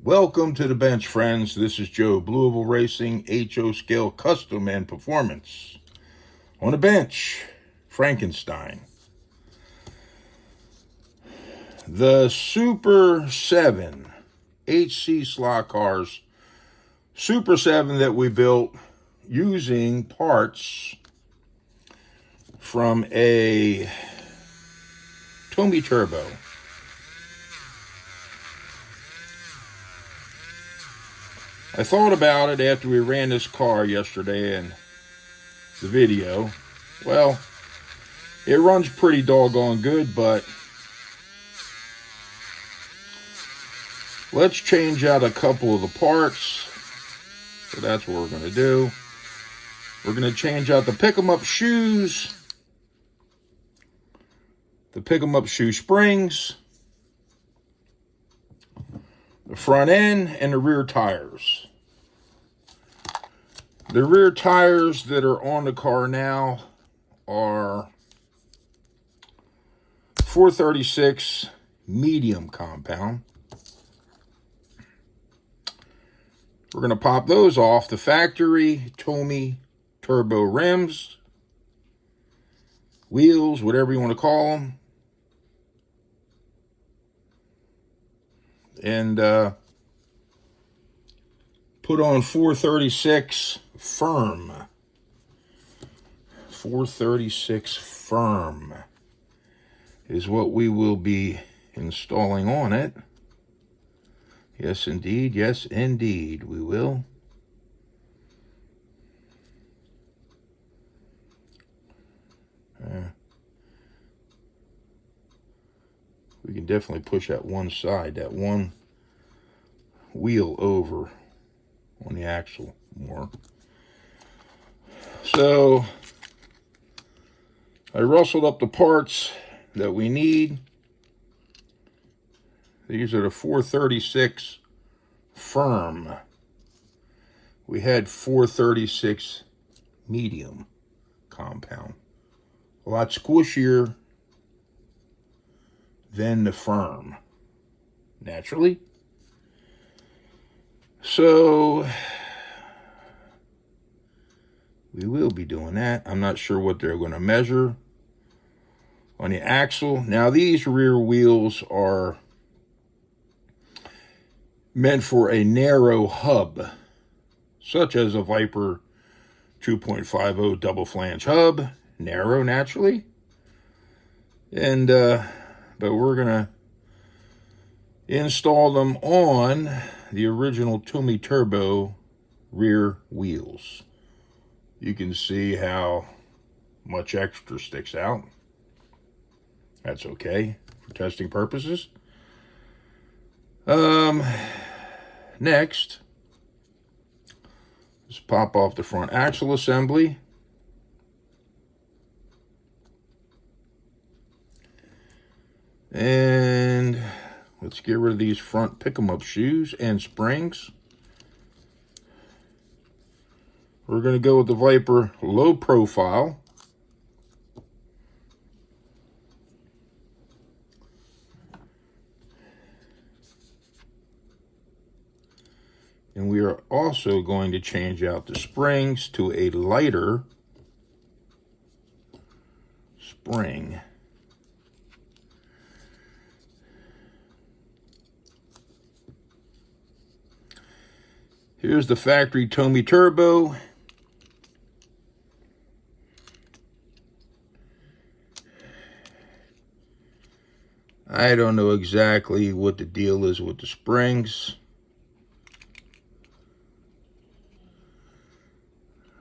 Welcome to the bench, friends. This is Joe, Blueovalracing HO Scale Custom and Performance. On the bench, Frankenstein. The Super 7 HC slot cars, Super 7 that we built using parts from a Tomy Turbo. I thought about it after we ran this car yesterday in the video. Well, it runs pretty doggone good, but let's change out a couple of the parts. So that's what we're going to do. We're going to change out the pick-em-up shoes, the pick-em-up shoe springs, the front end, and the rear tires. The rear tires that are on the car now are 436 medium compound. We're going to pop those off the factory Tomy turbo rims, wheels, whatever you want to call them. And put on 436 firm. 436 firm is what we will be installing on it. Yes, indeed. Yes, indeed, we will. We can definitely push that one side, that one wheel over on the axle more. So I rustled up the parts that we need. These are the 436 firm. We had 436 medium compound. A lot squishier than the firm, naturally. So we will be doing that. I'm not sure what they're going to measure on the axle. Now, these rear wheels are meant for a narrow hub, such as a Viper 2.50 double flange hub. Narrow, naturally. And but we're going to install them on the original Tomy Turbo rear wheels. You can see how much extra sticks out. That's okay for testing purposes. Next, let's pop off the front axle assembly. And let's get rid of these front pick-em-up shoes and springs. We're going to go with the Viper low profile. And we are also going to change out the springs to a lighter spring. Here's the factory Tomy Turbo. I don't know exactly what the deal is with the springs.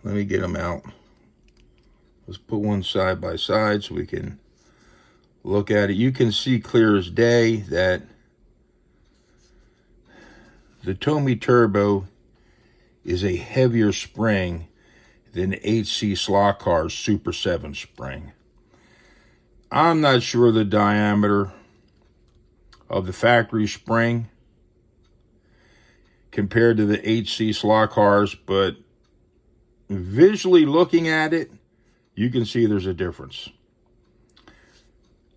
Let me get them out. Let's put one side by side so we can look at it. You can see clear as day that the Tomy Turbo is a heavier spring than the HC slot car's Super 7 spring. I'm not sure the diameter of the factory spring compared to the HC slot cars, but visually looking at it, you can see there's a difference.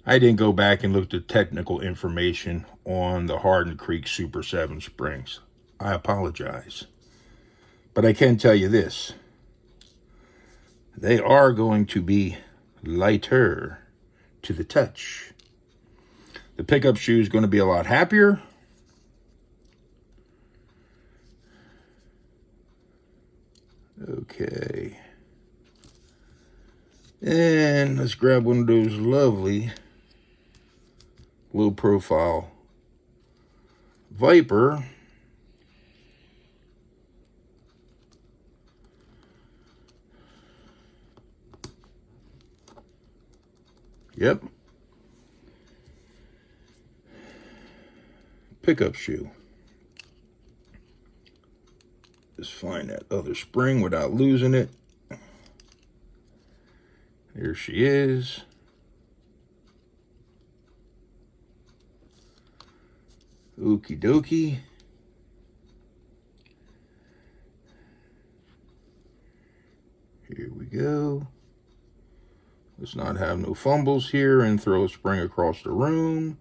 I didn't go back and look at the technical information on the Hardin Creek Super 7 springs. I apologize. But I can tell you this. They are going to be lighter to the touch. The pickup shoe is going to be a lot happier. Okay. And let's grab one of those lovely low profile Viper. Yep. Pickup shoe. Just find that other spring without losing it. There she is. Okie dokie. Here we go. Let's not have no fumbles here and throw a spring across the room,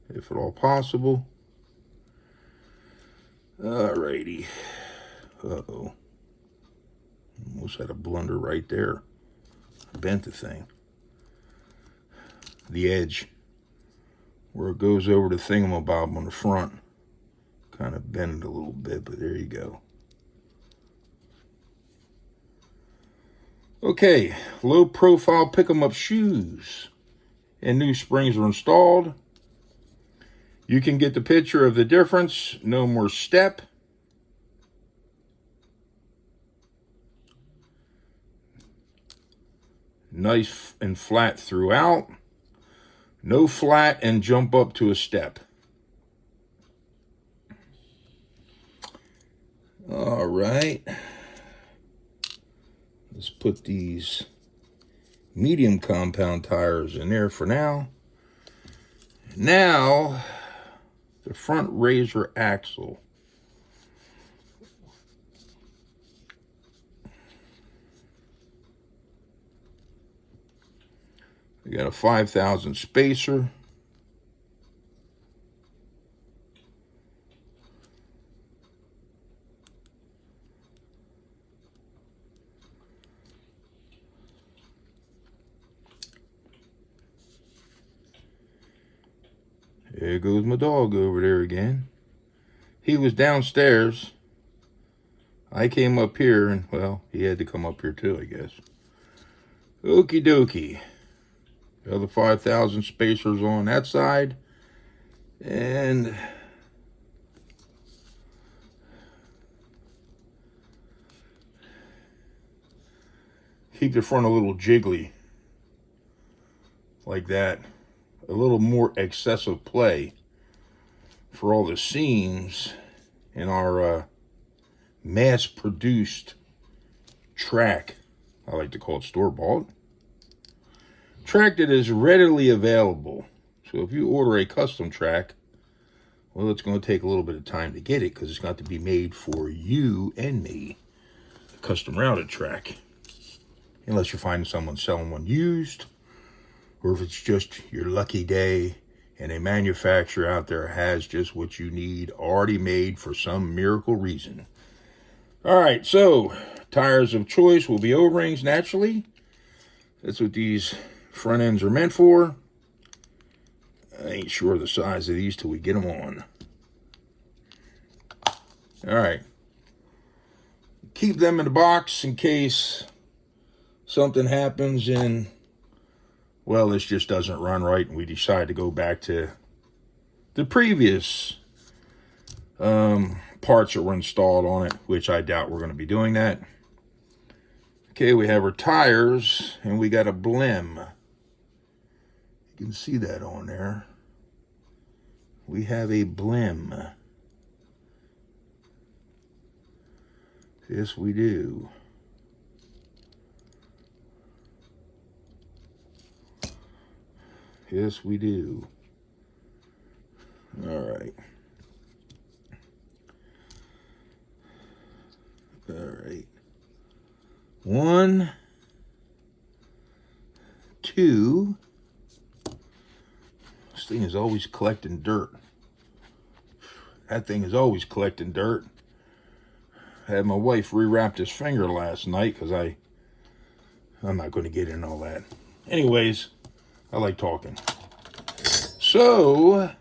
if at all possible. Alrighty. Uh-oh. Almost had a blunder right there. Bent the thing. The edge, where it goes over the thingamabob on the front. Kind of bent it a little bit, but there you go. Okay, low profile pick 'em up shoes. And new springs are installed. You can get the picture of the difference. No more step. Nice and flat throughout. No flat and jump up to a step. All right. Let's put these medium compound tires in there for now. Now, the front razor axle. We got a 5,000 spacer. There goes my dog over there again. He was downstairs. I came up here, and, well, he had to come up here too, I guess. Okie dokie. The other 5,000 spacers on that side. And keep the front a little jiggly. Like that. A little more excessive play for all the seams in our mass-produced track. I like to call it store-bought. Track that is readily available. So if you order a custom track, well, it's going to take a little bit of time to get it because it's got to be made for you and me. A custom routed track. Unless you're finding someone selling one used, or if it's just your lucky day and a manufacturer out there has just what you need already made for some miracle reason. All right, so tires of choice will be O-rings naturally. That's what these front ends are meant for. I ain't sure the size of these till we get them on. All right. Keep them in the box in case something happens and, well, this just doesn't run right and we decide to go back to the previous parts that were installed on it, which I doubt we're going to be doing that. Okay, we have our tires and we got a blim. You can see that on there. We have a blim. Yes, we do. Yes, we do. All right. All right. 1, 2, thing is always collecting dirt. That thing is always collecting dirt. I had my wife rewrap his finger last night because I'm not going to get into all that. Anyways, I like talking. So,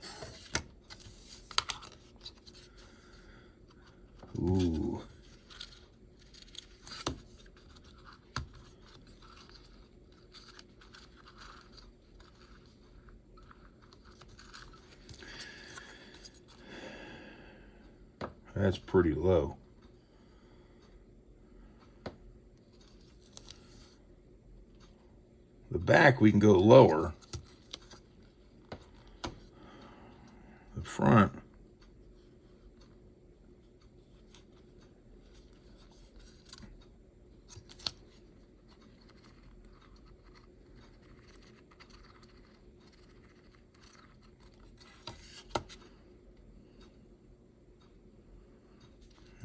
ooh. That's pretty low. The back, we can go lower. The front.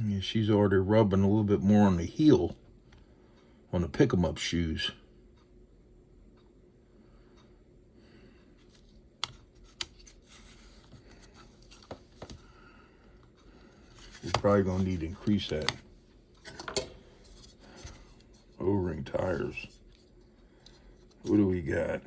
Yeah, she's already rubbing a little bit more on the heel on the pick-em-up shoes. We're probably going to need to increase that. O-ring tires. What do we got?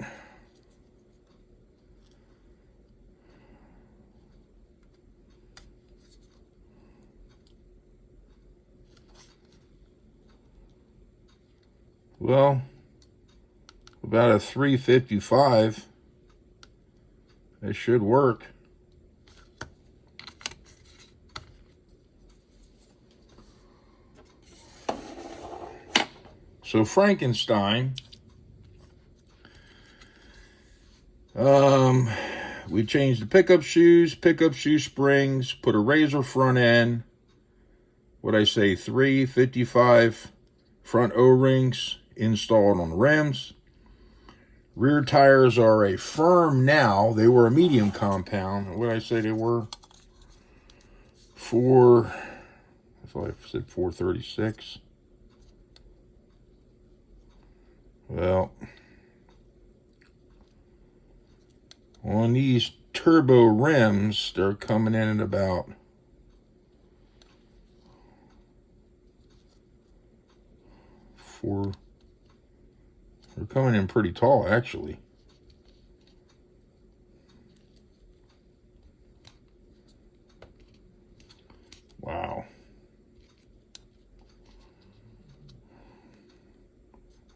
Well, about a 355. That should work. So Frankenstein, we changed the pickup shoe springs, put a razor front end. What'd I say, 355 front O-rings installed on the rims. Rear tires are a firm now. They were a medium compound. What did I say they were? I thought I said 436. Well, on these turbo rims, they're coming in at about they're coming in pretty tall, actually. Wow.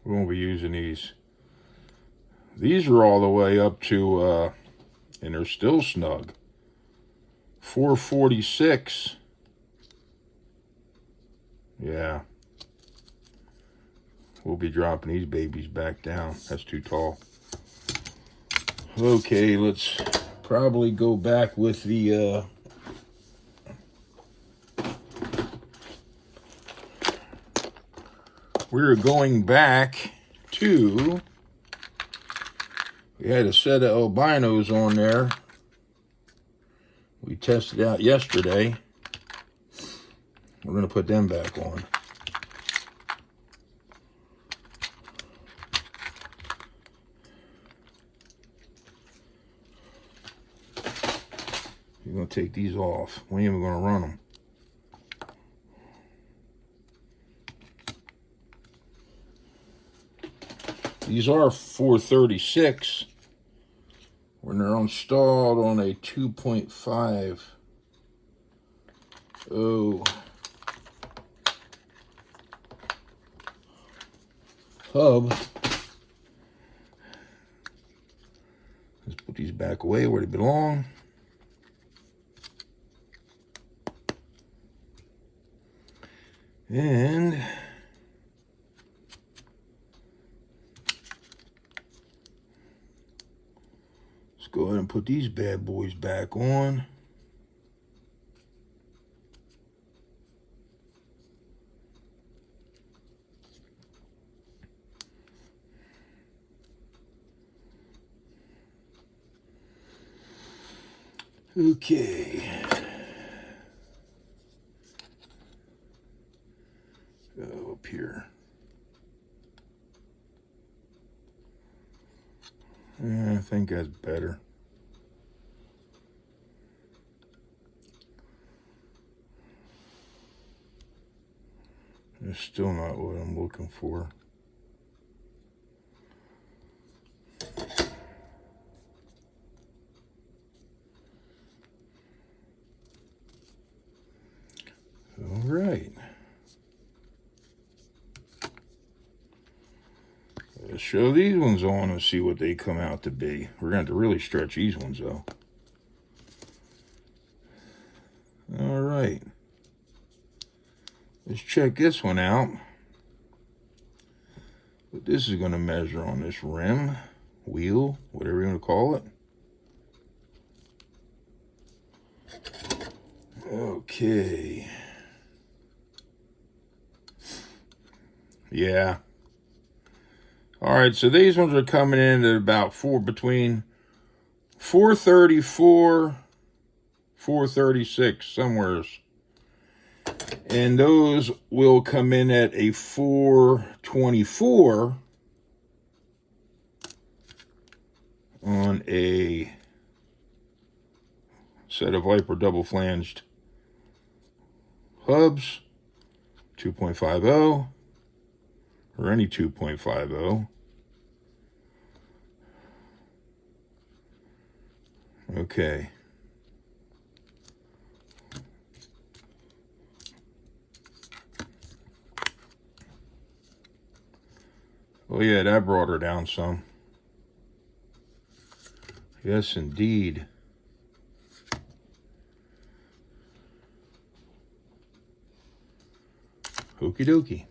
We won't be using these. These are all the way up to, and they're still snug, 446. Yeah. We'll be dropping these babies back down. That's too tall. Okay, let's probably go back with the we're going back to, we had a set of albinos on there. We tested out yesterday. We're going to put them back on. We're going to take these off. We ain't even going to run them. These are 436 when they're installed on a 2.5. Hub. Let's put these back away where they belong. And let's go ahead and put these bad boys back on. Okay. Go up here. Yeah, I think that's better. It's still not what I'm looking for. All right. Let's show these ones on and see what they come out to be. We're going to have to really stretch these ones, though. All right. Let's check this one out. What this is going to measure on this rim, wheel, whatever you want to call it. Okay. Yeah. All right, so these ones are coming in at about between 434, 436, somewhere. And those will come in at a 424 on a set of Viper double flanged hubs, 2.50, or any 2.50. Okay. Oh yeah, that brought her down some. Yes, indeed. Okie dokie.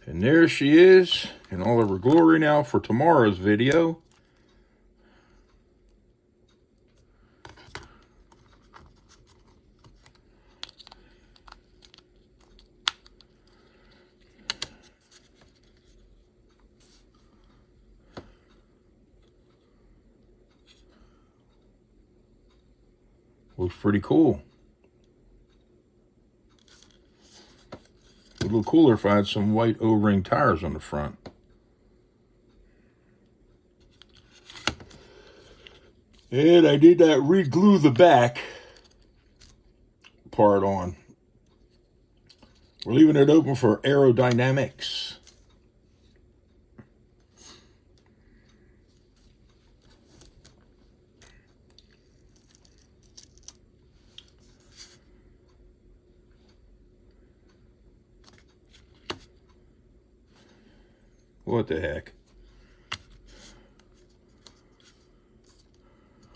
And there she is in all of her glory now for tomorrow's video. Looks pretty cool. A little cooler if I had some white O-ring tires on the front. And I did not re-glue the back part on. We're leaving it open for aerodynamics. What the heck?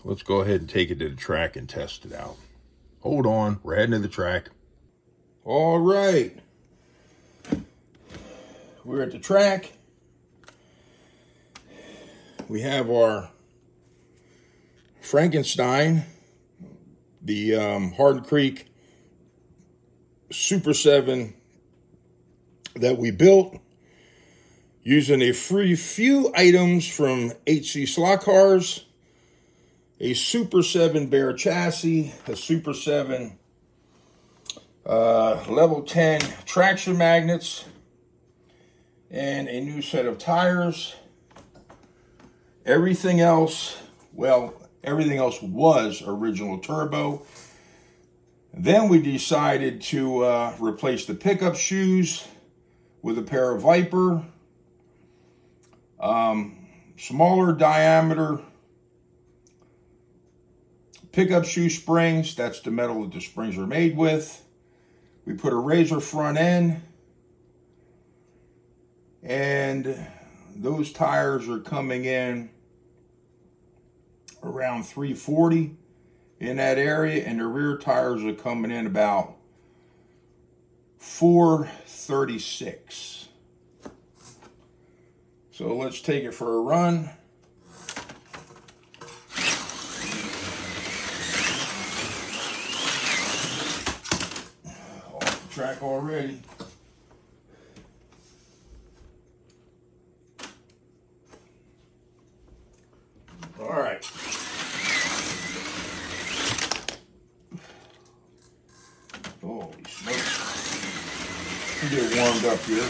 Let's go ahead and take it to the track and test it out. Hold on, we're heading to the track. All right. We're at the track. We have our Frankenstein, the Hardin Creek Super 7 that we built using a few items from HC Slot Cars, a Super 7 bare chassis, a Super 7 level 10 traction magnets, and a new set of tires. Everything else, well, everything else was original turbo. Then we decided to replace the pickup shoes with a pair of Viper, smaller diameter pickup shoe springs. That's the metal that the springs are made with. We put a razor front end, and those tires are coming in around 340 in that area, and the rear tires are coming in about 436. So let's take it for a run. Off the track already. All right. Holy smokes. Let's get warmed up here.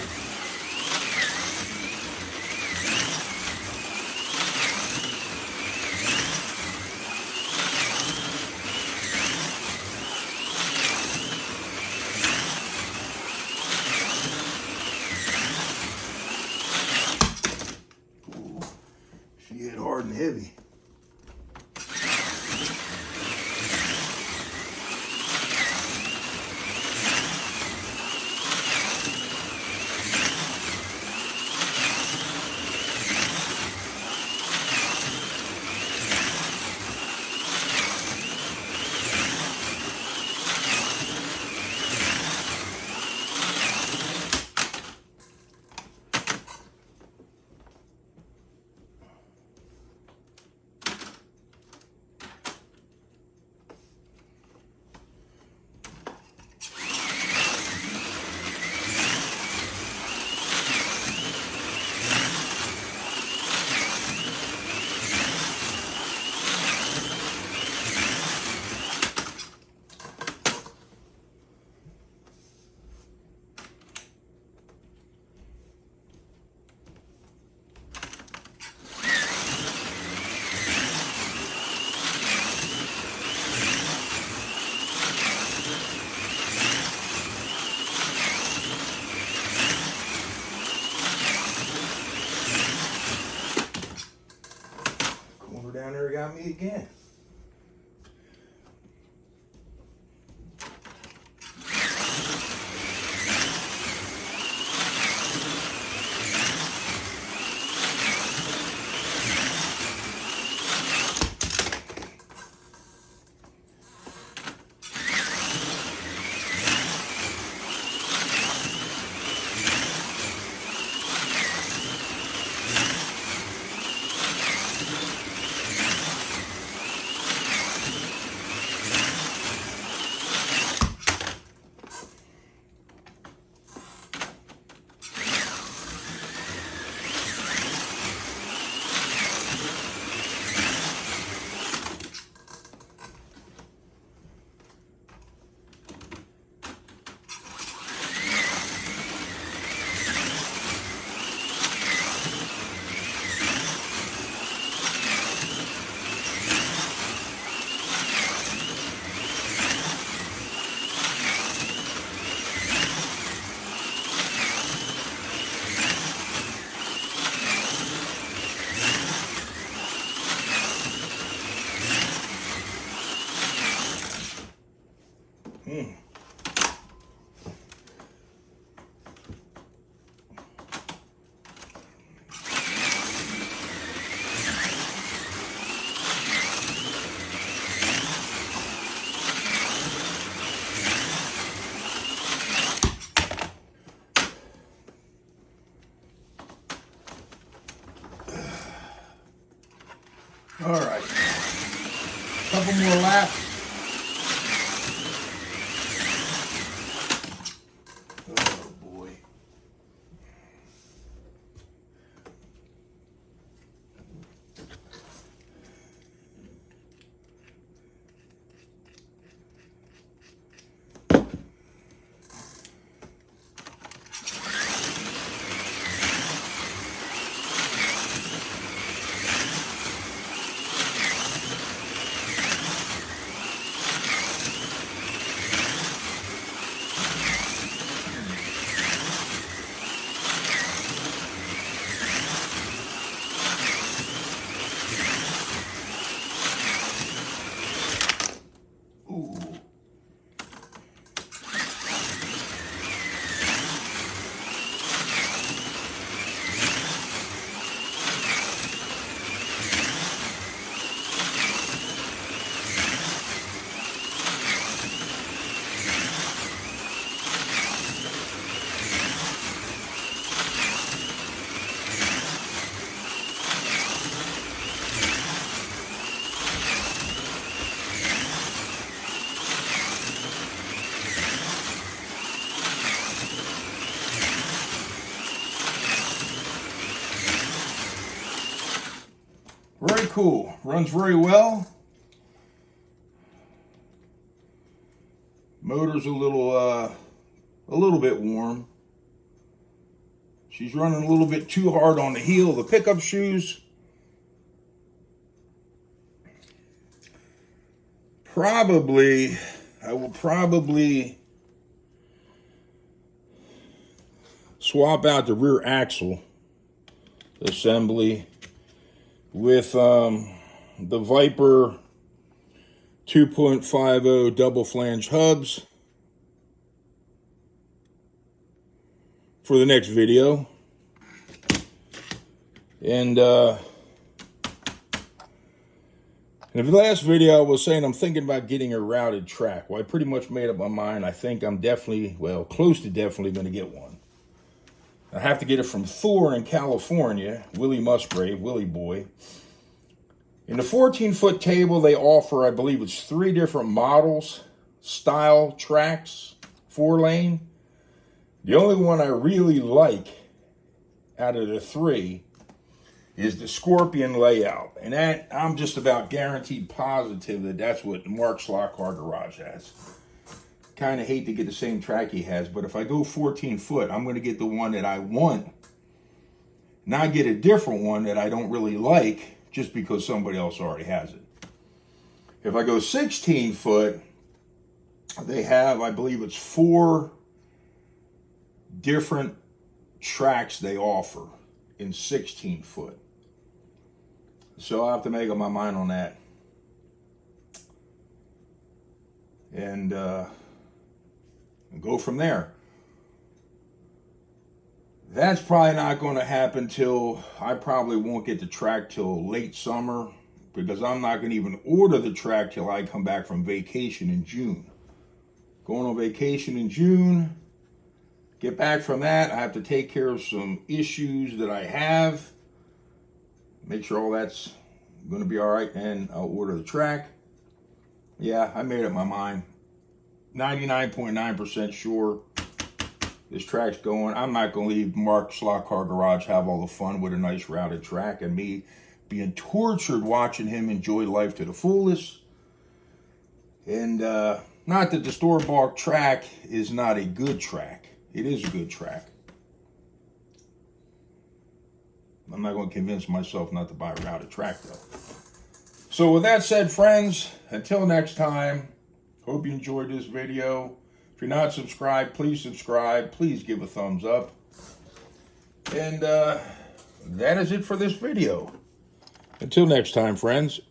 way again. All right, couple more laps. Oh boy. Very cool. Runs very well. Motor's a little bit warm. She's running a little bit too hard on the heel of the pickup shoes. I will probably swap out the rear axle assembly with the Viper 2.50 double flange hubs for the next video. And in the last video I was saying I'm thinking about getting a routed track. Well, I pretty much made up my mind. I think I'm definitely, well, close to definitely going to get one. I have to get it from Thor in California, Willie Musgrave, Willie Boy. In the 14-foot table, they offer, I believe it's 3 different models, style tracks, 4-lane. The only one I really like out of the 3 is the Scorpion layout. And that, I'm just about guaranteed positive that that's what Mark Slotcar Garage has. Kind of hate to get the same track he has, but if I go 14 foot, I'm going to get the one that I want, not get a different one that I don't really like just because somebody else already has it. If I go 16 foot, they have, I believe it's 4 different tracks they offer in 16 foot. So I'll have to make up my mind on that. and go from there. That's probably not going to happen till, I probably won't get the track till late summer, because I'm not going to even order the track till I come back from vacation in June. Going on vacation in June, get back from that, I have to take care of some issues that I have, make sure all that's going to be all right, and I'll order the track. Yeah, I made up my mind. 99.9% sure this track's going. I'm not going to leave Mark Slot Car Garage have all the fun with a nice routed track and me being tortured watching him enjoy life to the fullest. And not that the store-bought track is not a good track. It is a good track. I'm not going to convince myself not to buy a routed track, though. So with that said, friends, until next time, hope you enjoyed this video. If you're not subscribed, please subscribe. Please give a thumbs up. And that is it for this video. Until next time, friends.